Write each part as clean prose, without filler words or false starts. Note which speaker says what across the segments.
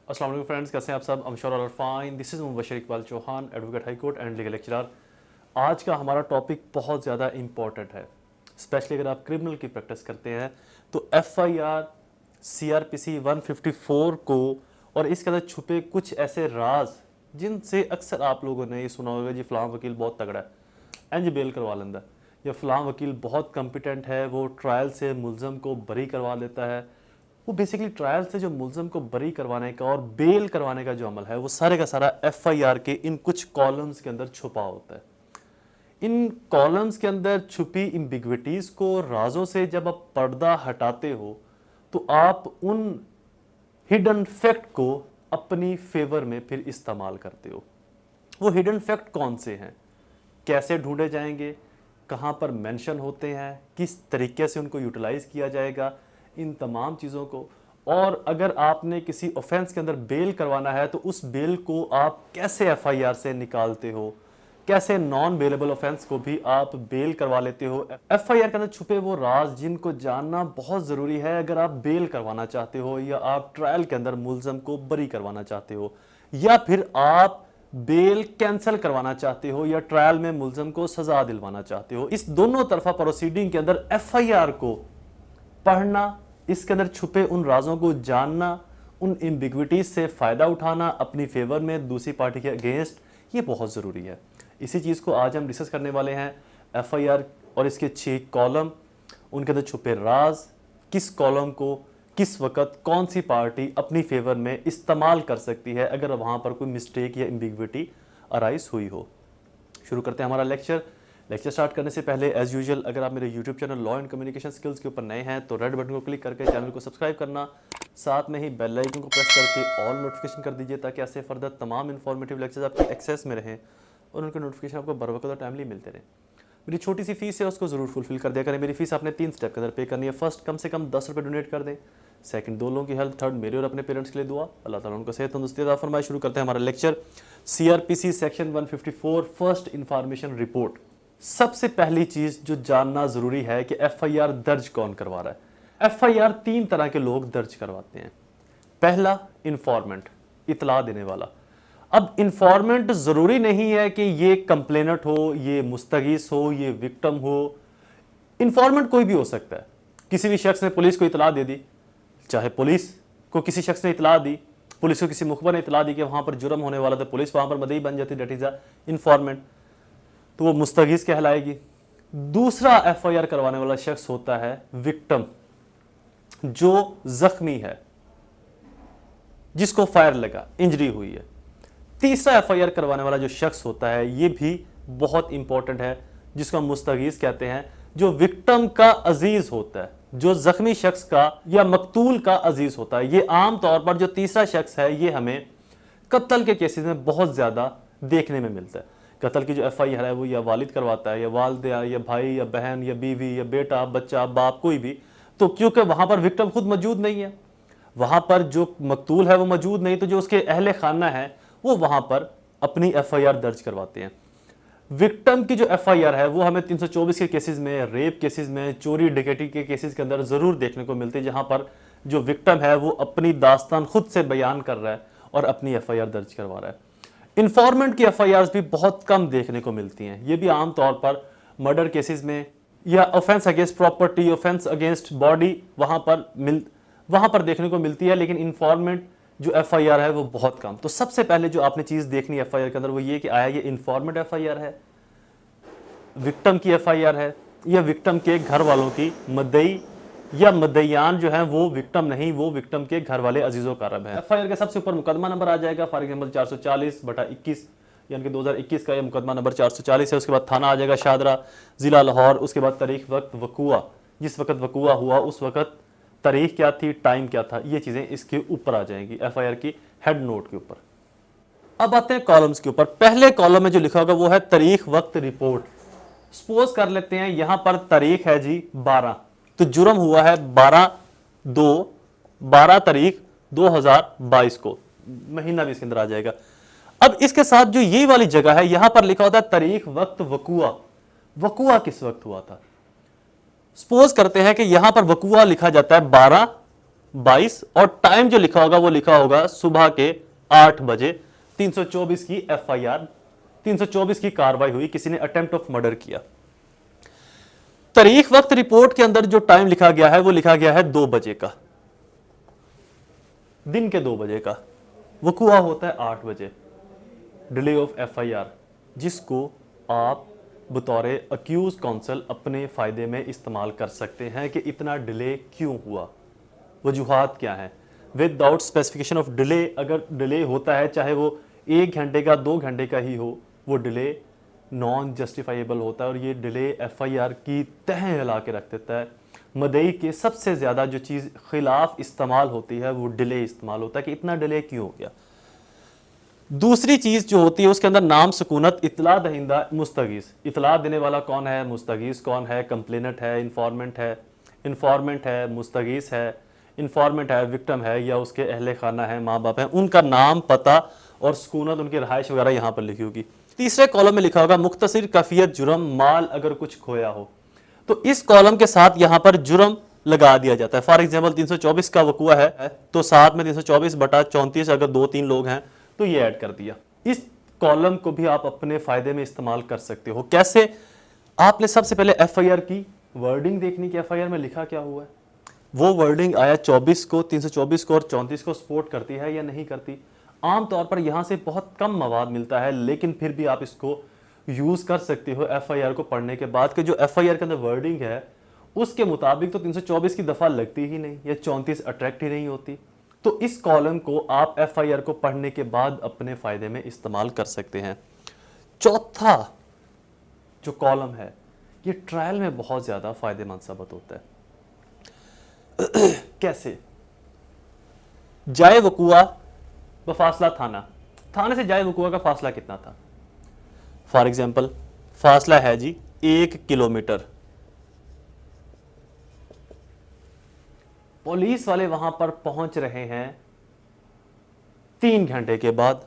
Speaker 1: अस्सलाम वालेकुम फ्रेंड्स, कैसे हैं आप सब? I'm sure all are fine. This is Mubashar Iqbal Chauhan, advocate high court and legal lecturer. आज का हमारा टॉपिक बहुत ज़्यादा इंपॉर्टेंट है, स्पेशली अगर आप क्रिमिनल की प्रैक्टिस करते हैं तो FIR CRPC 154 को और इसके अंदर छुपे कुछ ऐसे राज जिनसे अक्सर आप लोगों ने ये सुना होगा जी फ़लाँ वकील बहुत तगड़ा है, इंज बेल करवा लेंदा, या फ़लाँ वकील बहुत कॉम्पिटेंट है, वो ट्रायल से मुलज़म को बरी करवा लेता है। वो बेसिकली ट्रायल से जो मुलज़म को बरी करवाने का और बेल करवाने का जो अमल है वो सारे का सारा FIR के इन कुछ कॉलम्स के अंदर छुपा होता है। इन कॉलम्स के अंदर छुपी एम्बिग्विटीज़ को, राजों से जब आप पर्दा हटाते हो तो आप उन हिडन फैक्ट को अपनी फेवर में फिर इस्तेमाल करते हो। वो हिडन फैक्ट कौन से हैं, कैसे ढूंढे जाएंगे, कहाँ पर मेंशन होते हैं, किस तरीके से उनको यूटिलाइज किया जाएगा, इन तमाम चीज़ों को। और अगर आपने किसी ऑफेंस के अंदर बेल करवाना है तो उस बेल को आप कैसे FIR से निकालते हो, कैसे नॉन बेलेबल ऑफेंस को भी आप बेल करवा लेते हो। FIR के अंदर छुपे वो राज जिनको जानना बहुत ज़रूरी है अगर आप बेल करवाना चाहते हो, या आप ट्रायल के अंदर मुलज़म को बरी करवाना चाहते हो, या फिर आप बेल कैंसिल करवाना चाहते हो, या ट्रायल में मुलज़म को सज़ा दिलवाना चाहते हो। इस दोनों तरफा प्रोसीडिंग के अंदर FIR को पढ़ना, इसके अंदर छुपे उन राजों को जानना, उन एम्बिग्विटीज से फ़ायदा उठाना अपनी फेवर में दूसरी पार्टी के अगेंस्ट, ये बहुत ज़रूरी है। इसी चीज़ को आज हम डिस्कस करने वाले हैं। FIR और इसके 6 कॉलम, उनके अंदर छुपे राज, किस कॉलम को किस वक्त कौन सी पार्टी अपनी फेवर में इस्तेमाल कर सकती है अगर वहाँ पर कोई मिस्टेक या एम्बिग्विटी अराइज हुई हो। शुरू करते हैं हमारा लेक्चर स्टार्ट करने से पहले एज यूजुअल अगर आप मेरे YouTube channel law and communication skills के ऊपर नए हैं तो रेड बटन को क्लिक करके चैनल को सब्सक्राइब करना, साथ में ही बेल आइकन को प्रेस करके ऑल नोटिफिकेशन कर दीजिए ताकि ऐसे फर्दर तमाम इन्फॉर्मेटिव लेक्चर्स आपके एक्सेस में रहें और उनके नोटिफिकेशन आपको बर वक्त और टाइमली मिलते रहें। मेरी छोटी सी फीस है उसको ज़रूर फुलफिल कर दिया करें। मेरी फीस आपने 3 स्टेप के अंदर पे करनी है। फर्स्ट, कम से कम 10 रुपये डोनेट कर दें। सेकंड, 2 लोगों की हेल्प। थर्ड, मेरे और अपने पेरेंट्स के लिए दुआ। अल्लाह ताला उनको सेहत तंदुरुस्ती अता फरमाए। शुरू करते हैं हमारा lecture. CRPC section 154 first information report. सबसे पहली चीज जो जानना जरूरी है कि FIR दर्ज कौन करवा रहा है। FIR 3 तरह के लोग दर्ज करवाते हैं। पहला, इंफॉर्मेंट, इतला देने वाला। अब इंफॉर्मेंट जरूरी नहीं है कि ये कंप्लेनेंट हो, ये मुस्तगीस हो, ये विक्टिम हो। इंफॉर्मेंट कोई भी हो सकता है। किसी भी शख्स ने पुलिस को इतला दे दी, चाहे पुलिस को किसी शख्स ने इतला दी, पुलिस को किसी मुखबर ने इतला दी कि वहां पर जुर्म होने वाला था, पुलिस वहां पर मदई बन जाती, डेट इज अ इंफॉर्मेंट, तो वो मुस्तगीस कहलाएगी। दूसरा FIR करवाने वाला शख्स होता है विक्टिम, जो जख्मी है, जिसको फायर लगा, इंजरी हुई है। तीसरा FIR करवाने वाला जो शख्स होता है, ये भी बहुत इंपॉर्टेंट है, जिसको हम मुस्तगीस कहते हैं, जो विक्टिम का अजीज होता है, जो जख्मी शख्स का या मकतूल का अजीज होता है। ये आम तौर पर जो तीसरा शख्स है ये हमें कत्ल के केसेस में बहुत ज्यादा देखने में मिलता है। कत्ल की जो FIR है वो या वालिद करवाता है, या वालदा, या भाई, या बहन, या बीवी, या बेटा, बच्चा, बाप, कोई भी। तो क्योंकि वहां पर विक्टिम खुद मौजूद नहीं है, वहां पर जो मकतूल है वो मौजूद नहीं, तो जो उसके अहले खाना है वो वहां पर अपनी FIR दर्ज करवाते हैं। विक्टिम की जो FIR है वो हमें 324 के केसेस में, रेप केसेस में, चोरी डकैती के केसेस के अंदर जरूर देखने को मिलती है, जहां पर जो विक्टिम है वो अपनी दास्तान खुद से बयान कर रहा है और अपनी FIR दर्ज करवा रहा है। इंफॉर्मेंट की FIRs भी बहुत कम देखने को मिलती हैं। ये भी आम तौर पर मर्डर केसेस में या offence against property, offence against body, वहां पर देखने को मिलती है, लेकिन इंफॉर्मेंट जो FIR है वो बहुत कम। तो सबसे पहले जो आपने चीज देखनी है FIR के अंदर वो ये कि आया ये इंफॉर्मेंट FIR है, विक्टिम की FIR है, या विक्टिम के घर वालों की, मदई या मदईयान जो है वो विक्टिम नहीं, वो विक्टिम के घर वाले अजीजों कारब है। FIR के सबसे ऊपर मुकदमा नंबर आ जाएगा, फॉर एग्जाम्पल 440/21, यानी कि 2021 का ये मुकदमा नंबर 440 है। उसके बाद थाना आ जाएगा शादरा, जिला लाहौर। उसके बाद तारीख, वक्त, वकूआ, जिस वक्त वकूआ हुआ उस वक्त तारीख क्या थी, टाइम क्या था, ये चीजें इसके ऊपर आ जाएंगी FIR की हेड नोट के ऊपर। अब आते हैं कॉलम्स के ऊपर। पहले कॉलम में जो लिखा होगा वो है तारीख, वक्त, रिपोर्ट। सपोज कर लेते हैं यहां पर तारीख है जी 12, तो जुर्म हुआ है 12 तारीख 2022 को, महीना भी इसके अंदर आ जाएगा। अब इसके साथ जो ये वाली जगह है यहां पर लिखा होता है तारीख, वक्त, वकूआ। वकूआ किस वक्त हुआ था? सपोज करते हैं कि यहां पर वकूआ लिखा जाता है 12 22 और टाइम जो लिखा होगा वो लिखा होगा सुबह के 8 बजे। 324 की एफआईआर, 324 की कार्रवाई हुई, किसी ने अटेम्प्ट ऑफ मर्डर किया। तारीख वक्त रिपोर्ट के अंदर जो टाइम लिखा गया है वो लिखा गया है 2 बजे का, दिन के 2 बजे का। वकूआ होता है 8 बजे। डिले ऑफ एफआईआर, जिसको आप बतौर अक्यूज काउंसिल अपने फायदे में इस्तेमाल कर सकते हैं कि इतना डिले क्यों हुआ, वजूहात क्या है। विदाउट स्पेसिफिकेशन ऑफ डिले, अगर डिले होता है चाहे वो 1 घंटे का 2 घंटे का ही हो, वो डिले नॉन जस्टिफाइबल होता है और ये डिले एफआईआर की तह हिला के रख देता है। मदई के सबसे ज़्यादा जो चीज़ खिलाफ इस्तेमाल होती है वो डिले इस्तेमाल होता है कि इतना डिले क्यों हो गया। दूसरी चीज़ जो होती है उसके अंदर नाम सुकूनत, इतला दहिंदा, मुस्तगीज़। इतला देने वाला कौन है, मुस्तगीज़ कौन है, कंप्लेनेंट है, इन्फॉर्मेंट है, मुस्तगीज़ है, इन्फॉर्मेंट है, विक्टिम है या उसके अहले खाना है, माँ बाप है, उनका नाम, पता और सुकूनत, उनकी रहाइश वगैरह यहाँ पर लिखी होगी। तीसरे कॉलम में लिखा होगा मुख्तसर कैफियत जुर्म, माल अगर कुछ खोया हो तो इस कॉलम के साथ यहाँ पर जुर्म लगा दिया जाता है। फॉर एग्जाम्पल 324 का वकूआ है तो साथ में 324/34 अगर 2-3 लोग हैं तो ये ऐड कर दिया। इस कॉलम को भी आप अपने फायदे में इस्तेमाल कर सकते हो। कैसे? आपने सबसे पहले एफआईआर की वर्डिंग देखनी कि एफआईआर में लिखा क्या हुआ है। वो वर्डिंग आया 24 को, 324 को और 34 को सपोर्ट करती है या नहीं करती। आमतौर पर यहां से बहुत कम मवाद मिलता है, लेकिन फिर भी आप इसको यूज कर सकते हो एफआईआर को पढ़ने के बाद कि जो एफआईआर के अंदर वर्डिंग है उसके मुताबिक तो 324 की दफा लगती ही नहीं या 34 अट्रैक्ट ही नहीं होती। तो इस कॉलम को आप एफआईआर को पढ़ने के बाद अपने फायदे में इस्तेमाल कर सकते हैं। चौथा जो कॉलम है ये ट्रायल में बहुत ज्यादा फायदेमंद साबित होता है। कैसे? जाए वकूआ बफासला थाने से जाए वकूआ का फासला कितना था। फॉर एग्जाम्पल फासला है जी 1 किलोमीटर। पुलिस वाले वहां पर पहुंच रहे हैं 3 घंटे के बाद।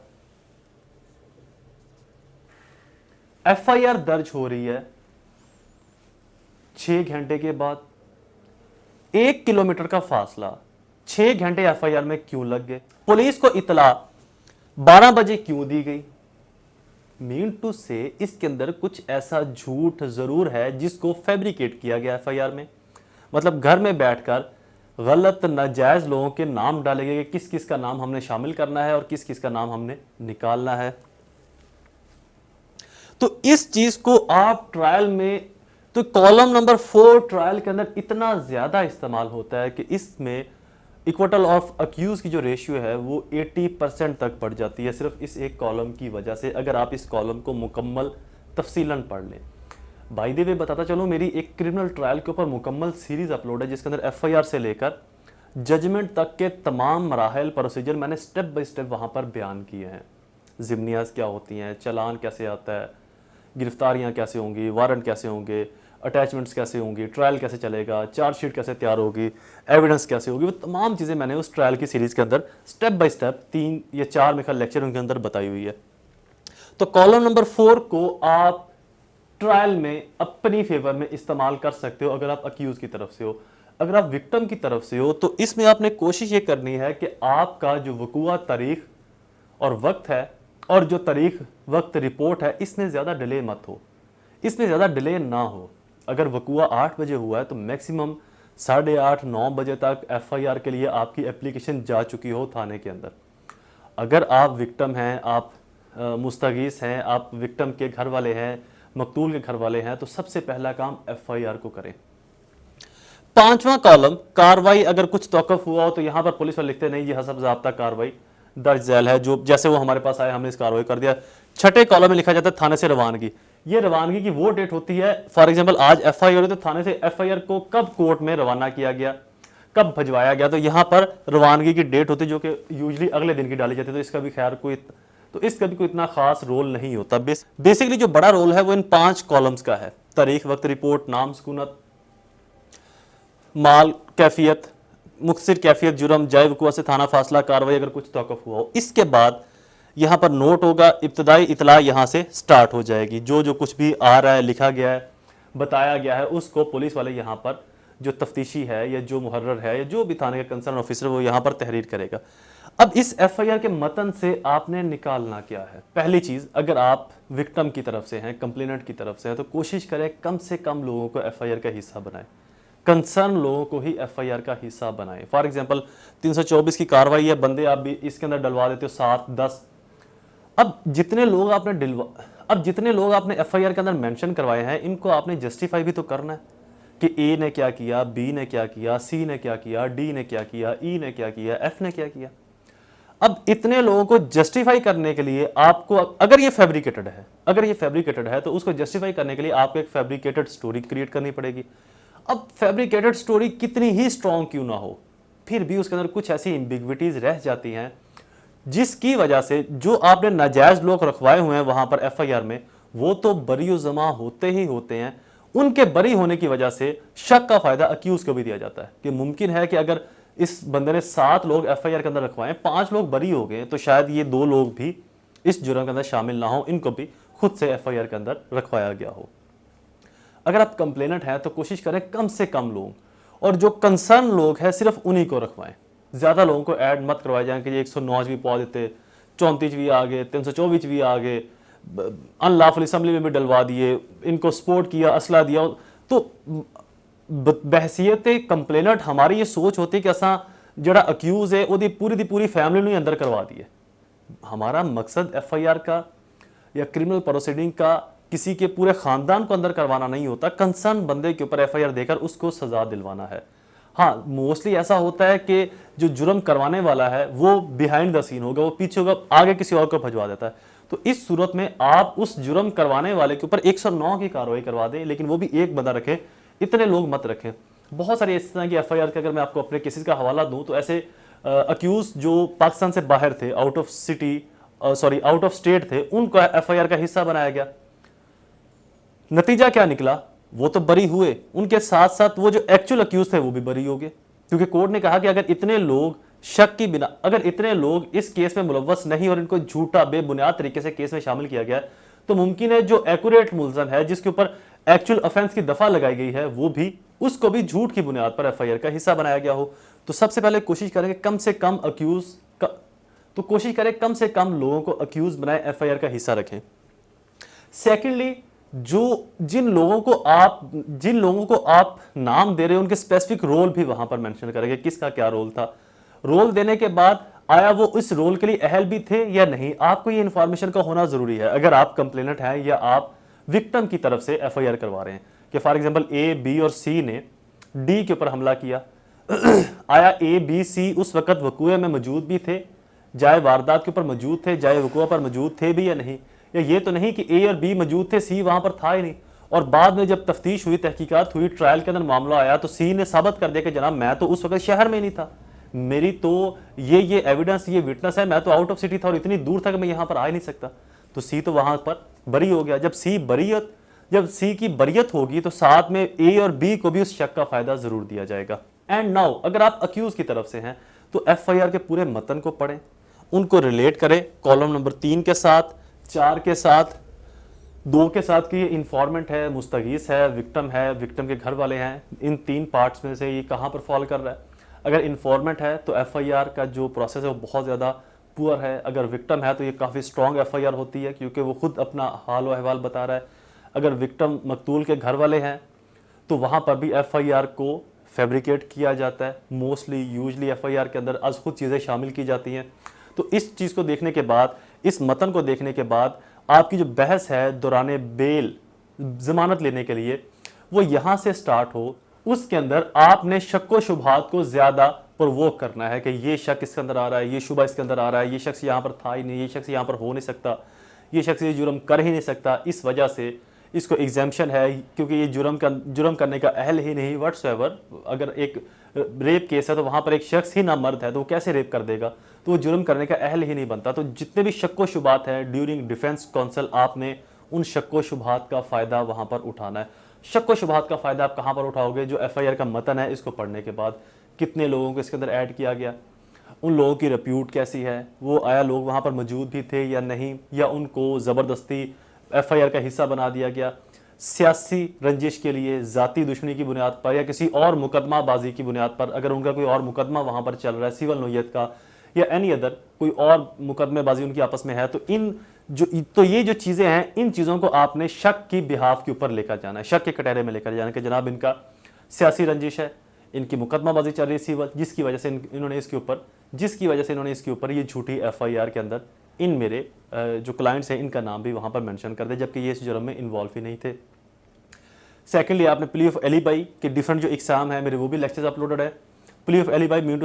Speaker 1: एफआईआर दर्ज हो रही है 6 घंटे के बाद। 1 किलोमीटर का फासला 6 घंटे एफआईआर में क्यों लग गए? पुलिस को इतला 12 बजे क्यों दी गई? मीन टू से इसके अंदर कुछ ऐसा झूठ जरूर है जिसको फैब्रिकेट किया गया एफआईआर में। मतलब घर में बैठकर गलत नाजायज लोगों के नाम डाले गए कि किस किस का नाम हमने शामिल करना है और किस किस का नाम हमने निकालना है। तो इस चीज को आप ट्रायल में, तो कॉलम नंबर 4 ट्रायल के अंदर इतना ज्यादा इस्तेमाल होता है कि इसमें इक्वटल ऑफ अक्यूज की जो रेशियो है वो 80% तक बढ़ जाती है सिर्फ इस एक कॉलम की वजह से, अगर आप इस कॉलम को मुकम्मल तफसीलन पढ़ लें। बाय द वे बताता चलो, मेरी एक क्रिमिनल ट्रायल के ऊपर मुकम्मल सीरीज अपलोड है जिसके अंदर एफआईआर से लेकर जजमेंट तक के तमाम मराहल प्रोसीजर मैंने स्टेप बाय स्टेप वहाँ पर बयान किए हैं। जिम्नियाज क्या होती हैं, चलान कैसे आता है, गिरफ्तारियाँ कैसे होंगी, वारंट कैसे होंगे, अटैचमेंट्स कैसे होंगी, ट्रायल कैसे चलेगा, चार्जशीट कैसे तैयार होगी, एविडेंस कैसे होगी, वो तमाम चीज़ें मैंने उस ट्रायल की सीरीज़ के अंदर स्टेप बाय स्टेप 3 या 4 में लेक्चर उनके अंदर बताई हुई है। तो कॉलम नंबर 4 को आप ट्रायल में अपनी फेवर में इस्तेमाल कर सकते हो अगर आप अक्यूज की तरफ से हो। अगर आप विक्टिम की तरफ से हो तो इसमें आपने कोशिश ये करनी है कि आपका जो वकूआ तारीख और वक्त है और जो तारीख वक्त रिपोर्ट है इसमें ज़्यादा डिले मत हो, इसमें ज़्यादा डिले ना हो। अगर वकूआ 8 बजे हुआ है तो मैक्सिमम 8:30-9 बजे तक एफआईआर के लिए आपकी एप्लीकेशन जा चुकी हो थाने के अंदर। अगर आप विक्टिम हैं, आप मुस्तगीस हैं, आप विक्टिम के घर वाले हैं, मकतूल के घर वाले हैं, तो सबसे पहला काम एफआईआर को करें। 5वां कॉलम कार्रवाई, अगर कुछ तौक़ुफ़ हुआ हो तो यहाँ पर पुलिस वाले लिखते नहीं ये हसब ज़ाब्ता कार्रवाई दर्ज झैल है, जो जैसे वो हमारे पास आए हमने इस कार्रवाई कर दिया। 6ठे कॉलम में लिखा जाता है थाने से रवानगी। ये रवानगी की वो डेट होती है, फॉर एग्जाम्पल आज एफआईआर हो तो थाने से एफआईआर को कब कोर्ट में रवाना किया गया, कब भिजवाया गया, तो यहाँ पर रवानगी की डेट होती है जो कि यूजली अगले दिन की डाली जाती है। तो इसका भी खैर कोई इतना खास रोल नहीं होता। बेसिकली जो बड़ा रोल है वो इन 5 कॉलम्स का है। तारीख वक्त रिपोर्ट, नाम सुकूनत, माल कैफियत, मुख्तसर कैफियत जुर्म, जाए वकूआ से थाना फासला, कार्रवाई अगर कुछ तौक़ुफ़ हुआ हो। इसके बाद यहाँ पर नोट होगा, इब्तदाई इतला यहाँ से स्टार्ट हो जाएगी। जो जो कुछ भी आ रहा है, लिखा गया है, बताया गया है, उसको पुलिस वाले यहाँ पर जो तफ्तीशी है या जो मुहर्रर है या जो भी थाने का कंसर्न ऑफिसर वो यहाँ पर तहरीर करेगा। अब इस एफआईआर के मतन से आपने निकालना क्या है? पहली चीज, अगर आप विक्टिम की तरफ से हैं, कंप्लेनेंट की तरफ से हैं, तो कोशिश करें कम से कम लोगों को एफआईआर का हिस्सा बनाएं, कंसर्न लोगों को ही एफआईआर का हिस्सा बनाएं। फॉर एग्जांपल 324 की कार्रवाई है, बंदे आप भी इसके अंदर डलवा देते हो 7-10। अब जितने लोग आपने एफआईआर के अंदर मेंशन करवाए हैं, इनको आपने जस्टिफाई भी तो करना है कि ए ने क्या किया, बी ने क्या किया, सी ने क्या किया, डी ने क्या किया, ई ने क्या किया, एफ ने क्या किया। अब इतने लोगों को जस्टिफाई करने के लिए आपको, अगर ये फैब्रिकेटेड है तो उसको जस्टिफाई करने के लिए आपको एक फैब्रिकेटेड स्टोरी क्रिएट करनी पड़ेगी। अब फैब्रिकेटेड स्टोरी कितनी ही स्ट्रॉन्ग क्यों ना हो, फिर भी उसके अंदर कुछ ऐसी एम्बिग्विटीज रह जाती हैं जिसकी वजह से जो आपने नाजायज लोग रखवाए हुए हैं वहां पर एफआईआर में, वो तो बरी जमा होते ही होते हैं। उनके बरी होने की वजह से शक का फायदा अक्यूज को भी दिया जाता है कि मुमकिन है कि अगर इस बंदे ने 7 लोग एफआईआर के अंदर रखवाए, 5 लोग बरी हो गए, तो शायद ये 2 लोग भी इस जुर्म के अंदर शामिल ना हो, इनको भी खुद से एफआईआर के अंदर रखवाया गया हो। अगर आप कंप्लेनेंट हैं तो कोशिश करें कम से कम लोग, और जो कंसर्न लोग हैं सिर्फ उन्हीं को रखवाएं। ज्यादा लोगों को ऐड मत करवाए जाए कि 109 भी पा देते, 34 भी आ गए, 324 भी आ गए, अनलॉफुल असेंबली में भी डलवा दिए, इनको सपोर्ट किया, असला दिया। तो बहसीयत कंप्लेनेंट हमारी ये सोच होती कि असा जड़ा अक्यूज है वो पूरी पूरी फैमिली ने अंदर करवा दी है। हमारा मकसद एफआईआर का या क्रिमिनल प्रोसीडिंग का किसी के पूरे खानदान को अंदर करवाना नहीं होता, कंसर्न बंदे के ऊपर एफआईआर देकर उसको सजा दिलवाना है। हाँ, मोस्टली ऐसा होता है कि जो जुर्म करवाने वाला है वो बिहाइंड द सीन होगा, वो पीछे होगा, आगे किसी और को भजवा देता है। तो इस सूरत में आप उस जुर्म करवाने वाले के ऊपर 109 की कार्रवाई करवा दें, लेकिन वो भी एक बंदा रखें, इतने लोग मत रखें। बहुत सारी इस तरह की एफआईआर का अगर मैं आपको अपने केसेस का हवाला दूं तो ऐसे अक्यूज जो पाकिस्तान से बाहर थे, आउट ऑफ स्टेट थे, उनको एफआईआर का हिस्सा बनाया गया। नतीजा क्या निकला? वो तो बरी हुए, उनके साथ साथ वो जो एक्चुअल अक्यूज थे वो भी बरी हो गए, क्योंकि कोर्ट ने कहा कि अगर इतने लोग शक की बिना, अगर इतने लोग इस केस में मुलव्वस नहीं और इनको झूठा बेबुनियाद तरीके से केस में शामिल किया गया, तो मुमकिन है जो एक्यूरेट मुलजम है जिसके ऊपर एक्चुअल ऑफेंस की दफा लगाई गई है, वो भी उसको भी झूठ की बुनियाद पर एफआईआर का हिस्सा बनाया गया हो। तो सबसे पहले कोशिश करेंगे कम से कम कम से कम लोगों को अक्यूज बनाए, एफआईआर का हिस्सा रखें। सेकेंडली, जिन लोगों को आप नाम दे रहे हो उनके स्पेसिफिक रोल भी वहां पर मेंशन करेंगे, किसका क्या रोल था। रोल देने के बाद आया वो इस रोल के लिए अहल भी थे या नहीं, आपको ये इंफॉर्मेशन का होना जरूरी है। अगर आप कंप्लेनेंट हैं या आप विक्टिम की तरफ से एफआईआर करवा रहे हैं कि फॉर एग्जांपल ए, बी और सी ने डी के ऊपर हमला किया, आया ए, बी, सी उस वक्त वकूए में मौजूद भी थे, जाए वारदात के ऊपर मौजूद थे, जाए वकूआ पर मौजूद थे भी या नहीं, या ये तो नहीं कि ए और बी मौजूद थे, सी वहां पर था ही नहीं, और बाद में जब तफ्तीश हुई, तहकीकात हुई, ट्रायल के अंदर मामला आया तो सी ने साबित कर दिया कि जनाब मैं तो उस वक्त शहर में नहीं था, मेरी तो ये एविडेंस, ये विटनेस है, मैं तो आउट ऑफ सिटी था और इतनी दूर था कि मैं यहां पर आ ही नहीं सकता। तो सी तो वहां पर बरी हो गया। जब सी की बरियत होगी तो साथ में ए और बी को भी उस शक का फायदा जरूर दिया जाएगा। एंड नाउ अगर आप अक्यूज की तरफ से हैं तो एफआईआर के पूरे मतन को पढ़ें, उनको रिलेट करें कॉलम नंबर 3 के साथ, 4 के साथ, 2 के साथ कि ये इंफॉर्मेंट है, मुस्तगीस है, विक्टिम के घर वाले हैं, इन 3 पार्ट्स में से ये कहां पर फॉल कर रहा है। अगर इंफॉर्मेंट है तो एफआईआर का जो प्रोसेस है वो बहुत ज़्यादा पुअर है। अगर विक्टिम है तो ये काफ़ी स्ट्रॉन्ग एफआईआर होती है क्योंकि वो खुद अपना हाल व अहवाल बता रहा है। अगर विक्टिम मकतूल के घर वाले हैं तो वहाँ पर भी एफआईआर को फैब्रिकेट किया जाता है। यूजली एफआईआर के अंदर अज खुद चीज़ें शामिल की जाती हैं। तो इस चीज़ को देखने के बाद, इस मतन को देखने के बाद आपकी जो बहस है दौरान बेल जमानत लेने के लिए, वो यहाँ से स्टार्ट हो। उसके अंदर आपने शक व शुबहात को ज़्यादा प्रोवोक करना है कि ये शक इसके अंदर आ रहा है, ये शुबा इसके अंदर आ रहा है, ये शख्स यहाँ पर था ही नहीं, ये शख्स यहाँ पर हो नहीं सकता, ये शख्स ये जुर्म कर ही नहीं सकता, इस वजह से इसको एग्जाम्पशन है क्योंकि ये जुर्म करने का अहल ही नहीं व्हाट्सएवर। अगर एक रेप केस है तो वहाँ पर एक शख्स ही ना मर्द है तो वो कैसे रेप कर देगा, तो वो जुर्म करने का अहल ही नहीं बनता। तो जितने भी शक व शुबात हैं ड्यूरिंग डिफेंस काउंसिल, आपने उन शक व शुबात का फ़ायदा वहाँ पर उठाना है। शक व शुबात का फ़ायदा आप कहाँ पर उठाओगे? जो एफआईआर का मतन है इसको पढ़ने के बाद, कितने लोगों को इसके अंदर ऐड किया गया, उन लोगों की रिप्यूट कैसी है, वो आया लोग वहाँ पर मौजूद भी थे या नहीं, या उनको ज़बरदस्ती एफआईआर का हिस्सा बना दिया गया। सियासी रंजिश के लिए, ज़ाती दुश्मनी की बुनियाद पर या किसी और मुकदमाबाजी की बुनियाद पर, अगर उनका कोई और मुकदमा वहाँ पर चल रहा है सिविल नोयत का या एनी अदर कोई और मुकदमेबाजी उनकी आपस में है, तो ये जो चीज़ें हैं, इन चीज़ों को आपने शक की बिहाफ के ऊपर लेकर जाना है, शक के कटहरे में लेकर जाना है कि जनाब इनका सियासी रंजिश है, इनकी मुकदमाबाजी चल रही है सिविल, जिसकी वजह से इन्होंने इसके ऊपर ये झूठी FIR के अंदर इन मेरे जो क्लाइंट्स हैं इनका नाम भी वहाँ पर मेंशन कर दे, जबकि ये इस जुर्म में इन्वॉल्व ही नहीं थे। सेकेंडली, आपने प्ली ऑफ एलिबाई के डिफरेंट जो एग्जाम है मेरे, वो भी लेक्चर्स अपलोडेड है। Plea of alibi mean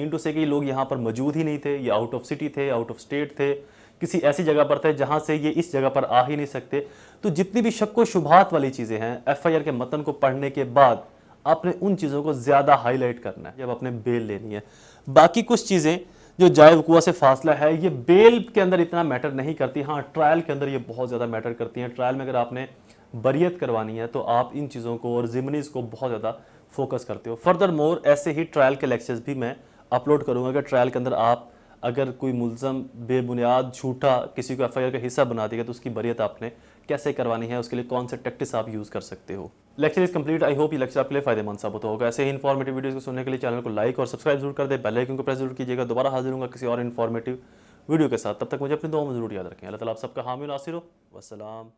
Speaker 1: to say कि लोग यहाँ पर मौजूद ही नहीं थे, ये आउट ऑफ सिटी थे, आउट ऑफ स्टेट थे, किसी ऐसी जगह पर थे जहाँ से ये इस जगह पर आ ही नहीं सकते। तो जितनी भी शक व शुबहात वाली चीज़ें हैं, FIR के मतन को पढ़ने के बाद आपने उन चीज़ों को ज़्यादा हाईलाइट करना है जब आपने बेल लेनी है। बाकी कुछ चीज़ें जो जाए वकुआ से फासला है, ये बेल के अंदर इतना मैटर नहीं करती, हाँ ट्रायल के अंदर ये बहुत ज़्यादा मैटर करती हैं। ट्रायल में अगर आपने बरियत करवानी है तो आप इन चीज़ों को और ज़िमनीज़ को बहुत ज़्यादा फोकस करते हो। फर्दर मोर ऐसे ही ट्रायल के लेक्चर्स भी मैं अपलोड करूँगा कि ट्रायल के अंदर आप अगर कोई मुल्ज़म बेबुनियाद झूठा किसी को FIR का हिस्सा बना देगा तो उसकी बरियत आपने कैसे करवानी है, उसके लिए कौन से टैक्टिक्स आप यूज़ कर सकते हो। Lecture is complete. I hope ये लेक्चर आपके लिए फायदेमंद साबित होगा। ऐसे ही इन्फॉर्मेटिव वीडियोस को सुनने के लिए चैनल को लाइक और सब्सक्राइब जरूर कर दे, बेल आइकन को प्रेस जरूर कीजिएगा। दोबारा हाजिर होगा किसी और इन्फॉर्मेटिव वीडियो के साथ, तब तक मुझे अपनी दुआ में जरूर याद रखें। अल्लाह ताला आप सबका हामी और नासिर हो। वस्सलाम।